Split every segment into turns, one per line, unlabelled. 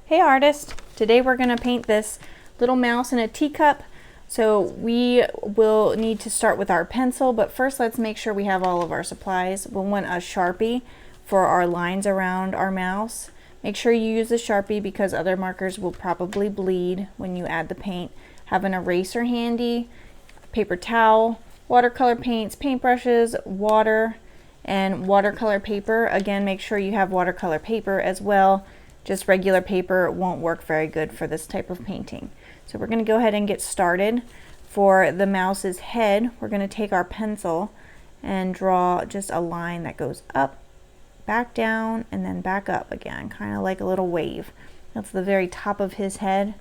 Hey artist! Today we're going to paint this little mouse in a teacup. So we will need to start with our pencil, but first let's make sure we have all of our supplies. We'll want a Sharpie for our lines around our mouse. Make sure you use the Sharpie because other markers will probably bleed when you add the paint. Have an eraser handy, paper towel, watercolor paints, paintbrushes, water, and watercolor paper. Again, make sure you have watercolor paper as well. Just regular paper won't work very good for this type of painting. So we're going to go ahead and get started. For the mouse's head, we're going to take our pencil and draw just a line that goes up, back down, and then back up again, kind of like a little wave. That's the very top of his head.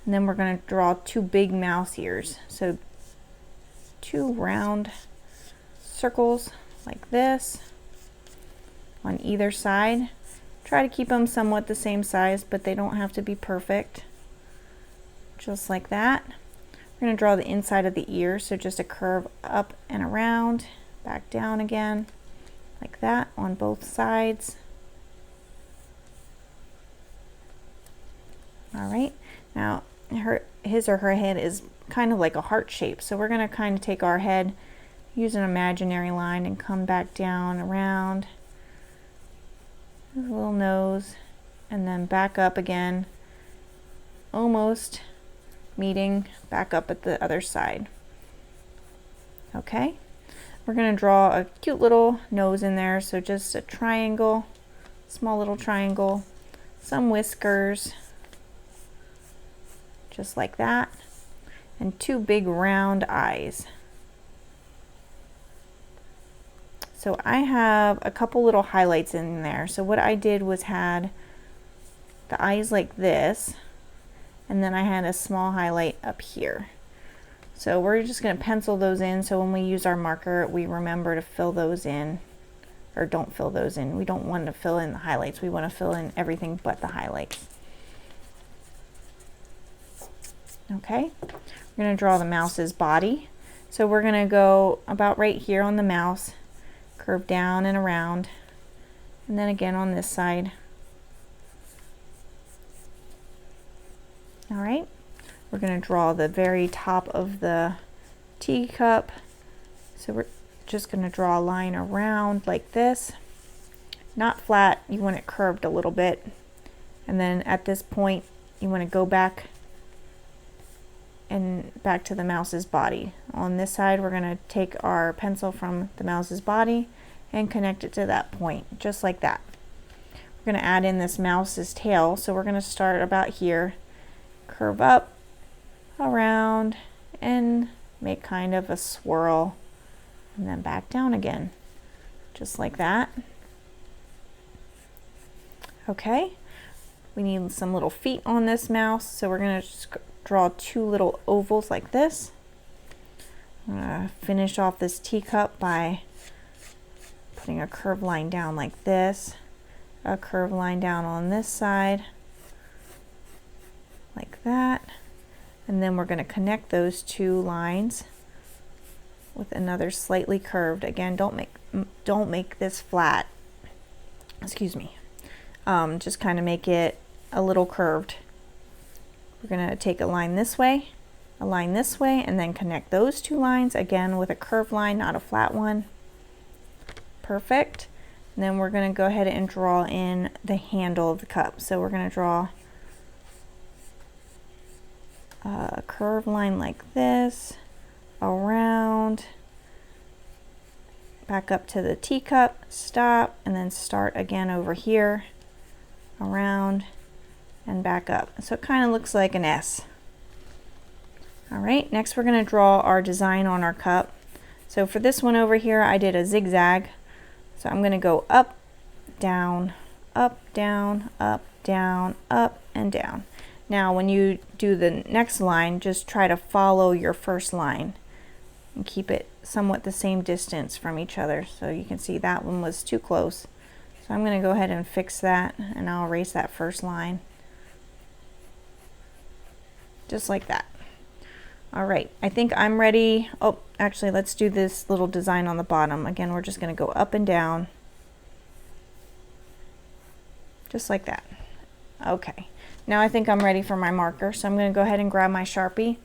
And then we're going to draw two big mouse ears. So two round circles like this on either side. Try to keep them somewhat the same size, but they don't have to be perfect. Just like that. We're going to draw the inside of the ear, so just a curve up and around, back down again, like that on both sides. Alright, now his or her head is kind of like a heart shape, so we're going to kind of take our head, use an imaginary line, and come back down, around. His little nose, and then back up again, almost meeting back up at the other side. Okay, we're going to draw a cute little nose in there, so just a triangle, small little triangle, some whiskers, just like that, and two big round eyes. So I have a couple little highlights in there. So what I did was had the eyes like this, and then I had a small highlight up here. So we're just going to pencil those in, so when we use our marker, we remember to fill those in, or don't fill those in. We don't want to fill in the highlights. We want to fill in everything but the highlights. Okay, we're going to draw the mouse's body. So we're going to go about right here on the mouse, curve down and around, and then again on this side. All right, we're going to draw the very top of the teacup. So we're just going to draw a line around like this, not flat, you want it curved a little bit, and then at this point you want to go back and back to the mouse's body. On this side, we're going to take our pencil from the mouse's body and connect it to that point, just like that. We're going to add in this mouse's tail, so we're going to start about here, curve up, around, and make kind of a swirl, and then back down again, just like that. Okay, we need some little feet on this mouse, so we're going to just draw two little ovals like this. I'm going to finish off this teacup by putting a curved line down like this, a curved line down on this side, like that, and then we're going to connect those two lines with another slightly curved. Again, don't make this flat. Excuse me. Just kind of make it a little curved. We're going to take a line this way, and then connect those two lines again with a curved line, not a flat one. Perfect. And then we're going to go ahead and draw in the handle of the cup. So we're going to draw a curved line like this, around, back up to the teacup, stop, and then start again over here, around, and back up. So it kind of looks like an S. All right, next we're going to draw our design on our cup. So for this one over here, I did a zigzag. So I'm going to go up, down, up, down, up, down, up, and down. Now when you do the next line, just try to follow your first line and keep it somewhat the same distance from each other. So you can see that one was too close. So I'm going to go ahead and fix that, and I'll erase that first line. Just like that. All right, I think I'm ready. Oh, actually, let's do this little design on the bottom. Again, we're just going to go up and down, just like that. Okay, now I think I'm ready for my marker, so I'm going to go ahead and grab my Sharpie.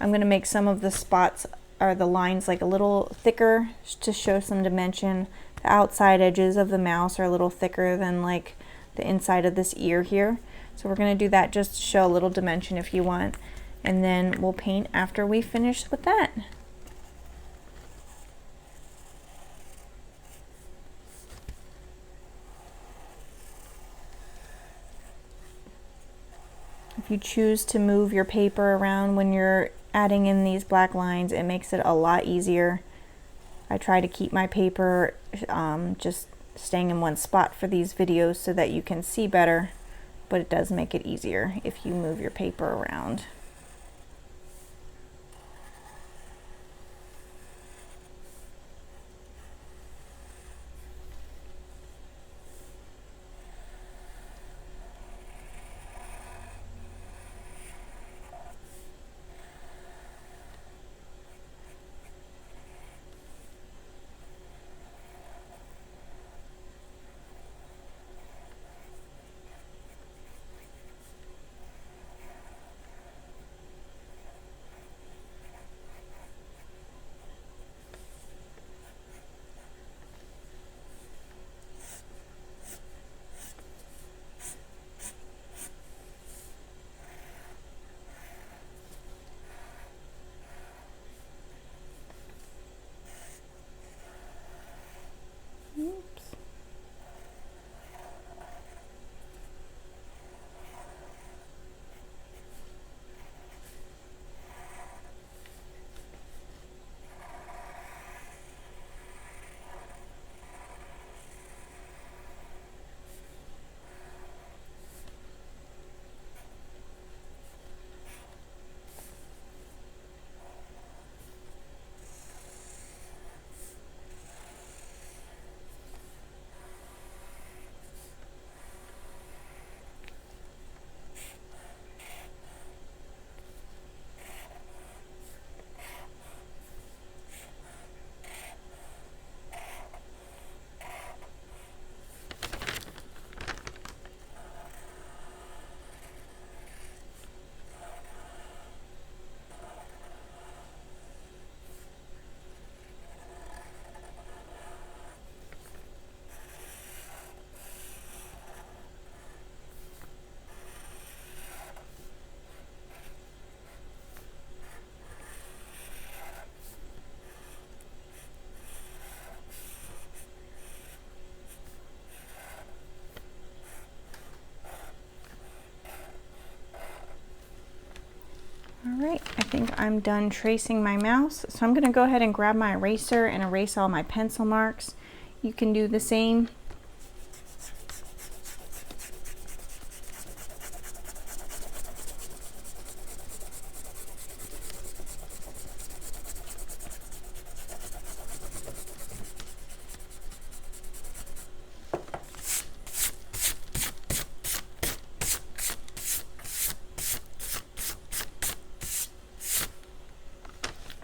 I'm going to make some of the spots or the lines like a little thicker to show some dimension. The outside edges of the mouse are a little thicker than like the inside of this ear here. So we're going to do that just to show a little dimension if you want. And then we'll paint after we finish with that. If you choose to move your paper around when you're adding in these black lines, it makes it a lot easier. I try to keep my paper just staying in one spot for these videos so that you can see better, but it does make it easier if you move your paper around. Alright, I think I'm done tracing my mouse, so I'm going to go ahead and grab my eraser and erase all my pencil marks. You can do the same.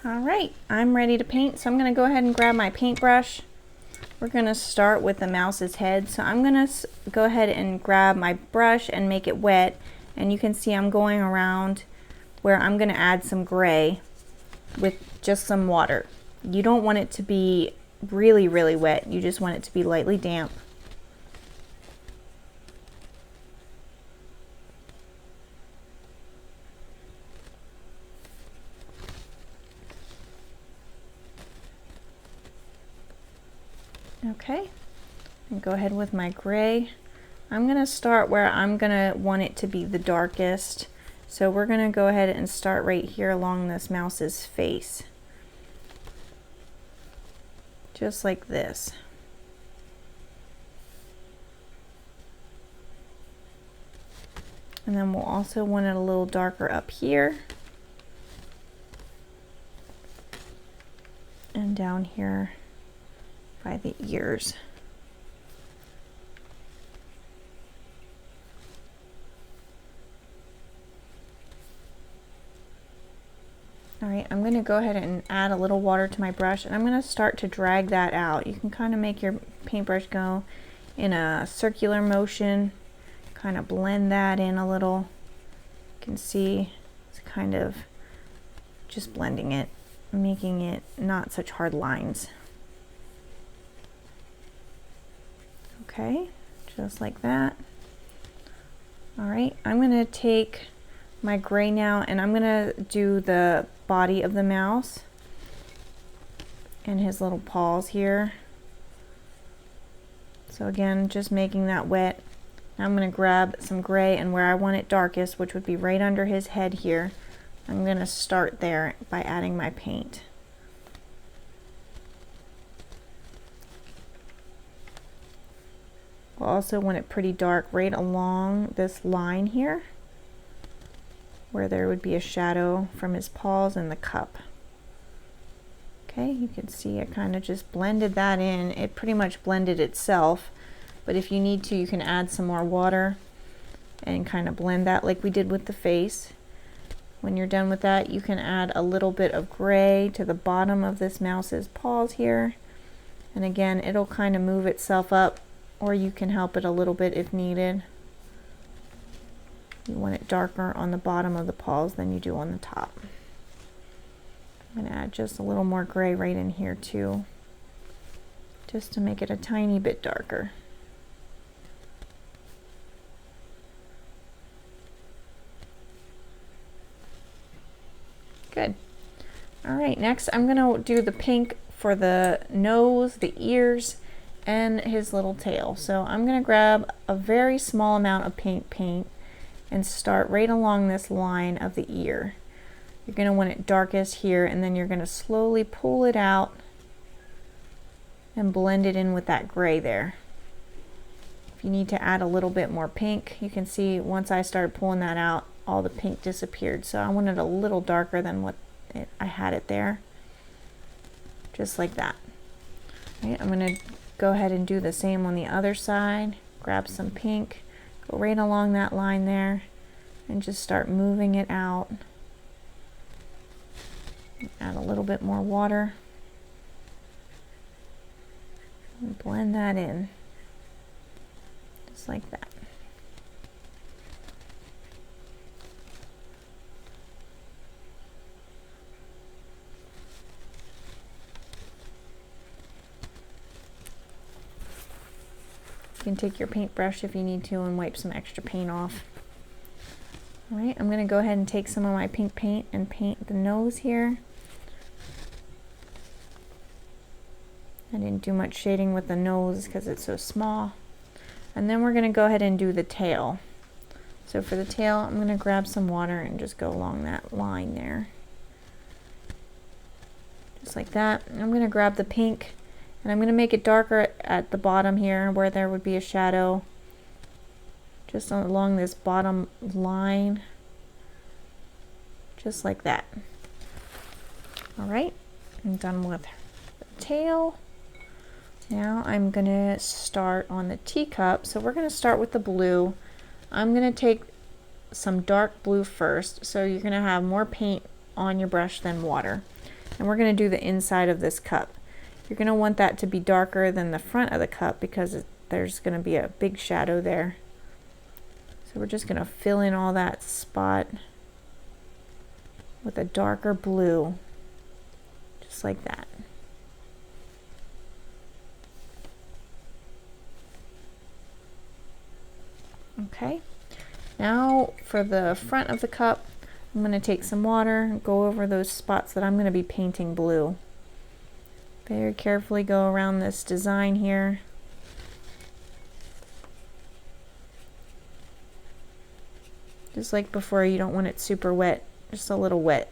Alright, I'm ready to paint, so I'm going to go ahead and grab my paintbrush. We're going to start with the mouse's head, so I'm going to go ahead and grab my brush and make it wet, and you can see I'm going around where I'm going to add some gray with just some water. You don't want it to be really wet, you just want it to be lightly damp. Okay, and go ahead with my gray. I'm going to start where I'm going to want it to be the darkest. So we're going to go ahead and start right here along this mouse's face. Just like this. And then we'll also want it a little darker up here. And down here by the ears. Alright, I'm going to go ahead and add a little water to my brush, and I'm going to start to drag that out. You can kind of make your paintbrush go in a circular motion, kind of blend that in a little. You can see it's kind of just blending it, making it not such hard lines. Okay, just like that. All right, I'm gonna take my gray now and I'm gonna do the body of the mouse and his little paws here. So again, just making that wet. Now I'm gonna grab some gray, and where I want it darkest, which would be right under his head here, I'm gonna start there by adding my paint. We'll also want it pretty dark right along this line here, where there would be a shadow from his paws and the cup. Okay, you can see I kind of just blended that in. It pretty much blended itself, but if you need to, you can add some more water and kind of blend that like we did with the face. When you're done with that, you can add a little bit of gray to the bottom of this mouse's paws here. And again, it'll kind of move itself up, or you can help it a little bit if needed. You want it darker on the bottom of the paws than you do on the top. I'm going to add just a little more gray right in here too, just to make it a tiny bit darker. Good. All right, next I'm going to do the pink for the nose, the ears, and his little tail. So I'm going to grab a very small amount of pink paint and start right along this line of the ear. You're going to want it darkest here, and then you're going to slowly pull it out and blend it in with that gray there. If you need to add a little bit more pink, you can see once I started pulling that out, all the pink disappeared. So I wanted a little darker than what I had it there. Just like that. Right, I'm going to go ahead and do the same on the other side. Grab some pink, go right along that line there, and just start moving it out. Add a little bit more water and blend that in, just like that. You can take your paintbrush if you need to and wipe some extra paint off. All right, I'm going to go ahead and take some of my pink paint and paint the nose here. I didn't do much shading with the nose because it's so small. And then we're going to go ahead and do the tail. So for the tail, I'm going to grab some water and just go along that line there. Just like that. And I'm going to grab the pink and I'm going to make it darker at the bottom here where there would be a shadow. Just along this bottom line. Just like that. All right, I'm done with the tail. Now I'm going to start on the teacup. So we're going to start with the blue. I'm going to take some dark blue first. So you're going to have more paint on your brush than water. And we're going to do the inside of this cup. You're going to want that to be darker than the front of the cup because there's going to be a big shadow there. So we're just going to fill in all that spot with a darker blue, just like that. Okay, now for the front of the cup, I'm going to take some water and go over those spots that I'm going to be painting blue. Very carefully go around this design here. Just like before, you don't want it super wet, just a little wet.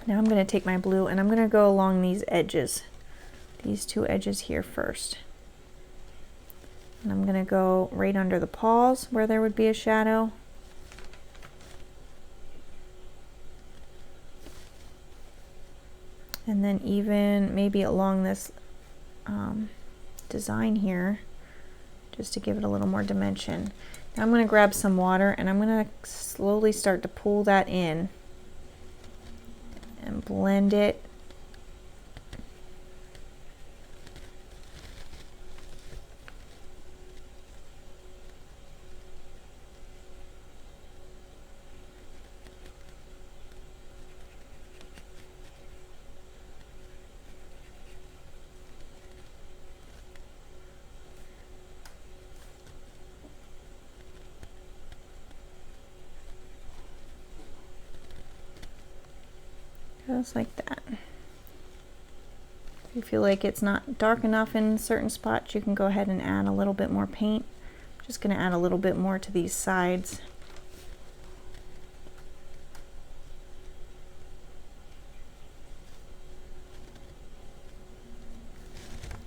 Now I'm going to take my blue and I'm going to go along these edges, these two edges here first. And I'm going to go right under the paws where there would be a shadow. And then even maybe along this design here, just to give it a little more dimension. Now I'm going to grab some water and I'm going to slowly start to pull that in and blend it. Just like that. If you feel like it's not dark enough in certain spots, you can go ahead and add a little bit more paint. I'm just going to add a little bit more to these sides.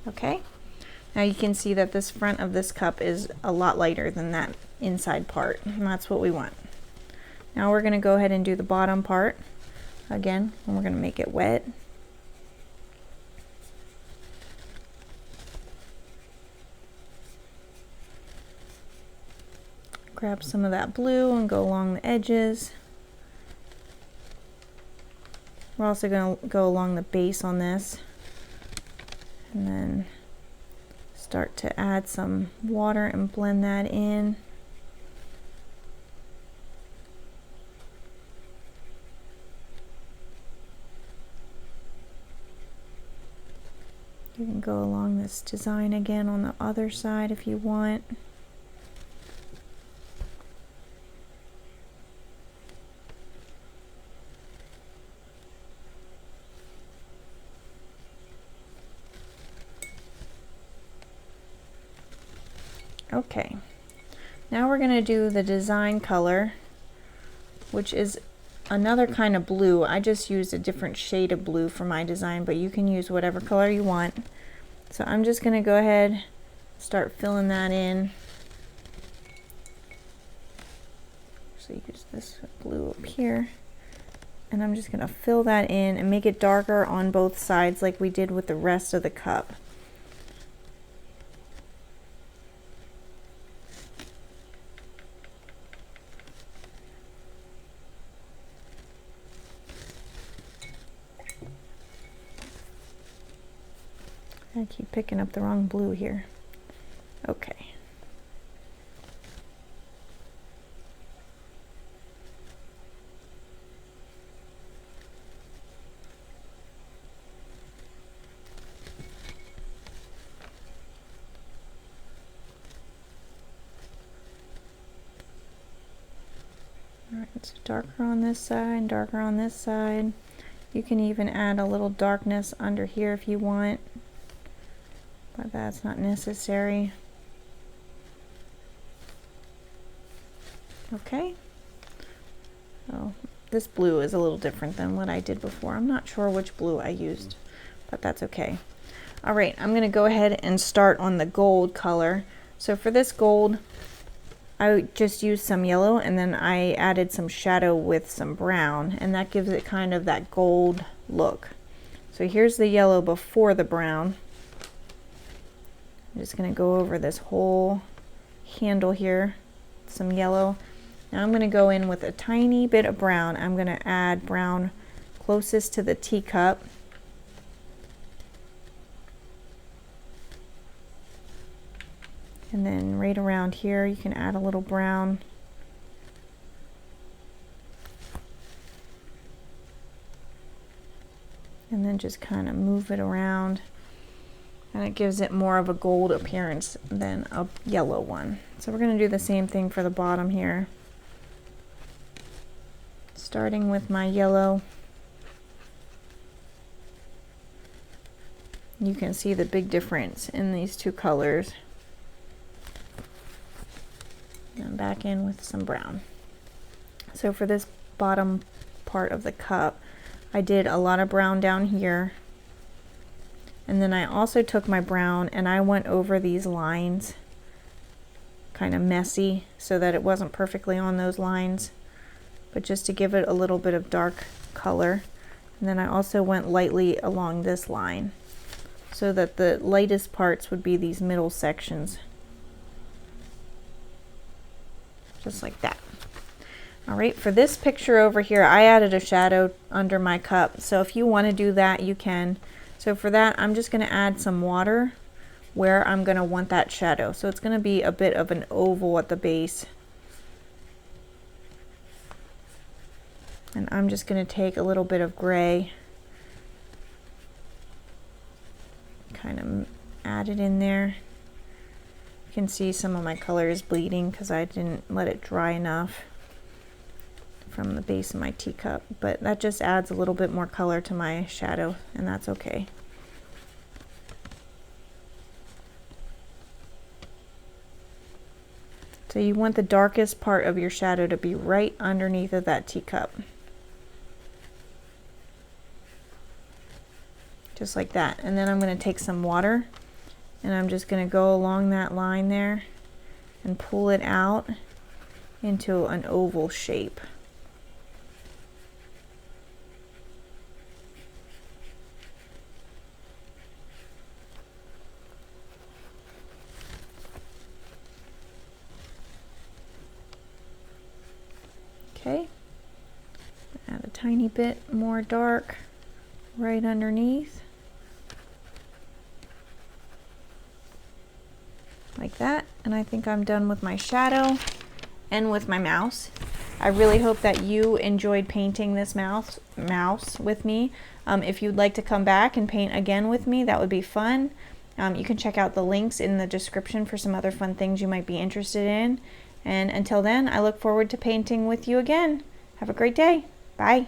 Okay, now you can see that this front of this cup is a lot lighter than that inside part, and that's what we want. Now we're going to go ahead and do the bottom part again, and we're going to make it wet. Grab some of that blue and go along the edges. We're also going to go along the base on this, and then start to add some water and blend that in. You can go along this design again on the other side if you want. Okay, now we're going to do the design color, which is another kind of blue. I just used a different shade of blue for my design, but you can use whatever color you want. So I'm just going to go ahead, start filling that in. So use this blue up here, and I'm just going to fill that in and make it darker on both sides like we did with the rest of the cup. I keep picking up the wrong blue here. Okay. Alright, so darker on this side, darker on this side. You can even add a little darkness under here if you want, but that's not necessary. Okay. So this blue is a little different than what I did before. I'm not sure which blue I used, but that's okay. All right, I'm gonna go ahead and start on the gold color. So for this gold, I just used some yellow and then I added some shadow with some brown, and that gives it kind of that gold look. So here's the yellow before the brown. I'm just going to go over this whole handle here, some yellow. Now I'm going to go in with a tiny bit of brown. I'm going to add brown closest to the teacup. And then right around here you can add a little brown. And then just kind of move it around. And it gives it more of a gold appearance than a yellow one. So we're going to do the same thing for the bottom here. Starting with my yellow. You can see the big difference in these two colors. And back in with some brown. So for this bottom part of the cup, I did a lot of brown down here. And then I also took my brown and I went over these lines, kind of messy, so that it wasn't perfectly on those lines, but just to give it a little bit of dark color. And then I also went lightly along this line, so that the lightest parts would be these middle sections. Just like that. All right, for this picture over here, I added a shadow under my cup. So if you want to do that, you can. So for that, I'm just going to add some water where I'm going to want that shadow. So it's going to be a bit of an oval at the base. And I'm just going to take a little bit of gray, kind of add it in there. You can see some of my color is bleeding because I didn't let it dry enough. from the base of my teacup, but that just adds a little bit more color to my shadow, and that's okay. So you want the darkest part of your shadow to be right underneath of that teacup. Just like that. And then I'm going to take some water and I'm just going to go along that line there and pull it out into an oval shape. Okay, add a tiny bit more dark right underneath, like that. And I think I'm done with my shadow and with my mouse. I really hope that you enjoyed painting this mouse with me. If you'd like to come back and paint again with me, that would be fun. You can check out the links in the description for some other fun things you might be interested in. And until then, I look forward to painting with you again. Have a great day. Bye.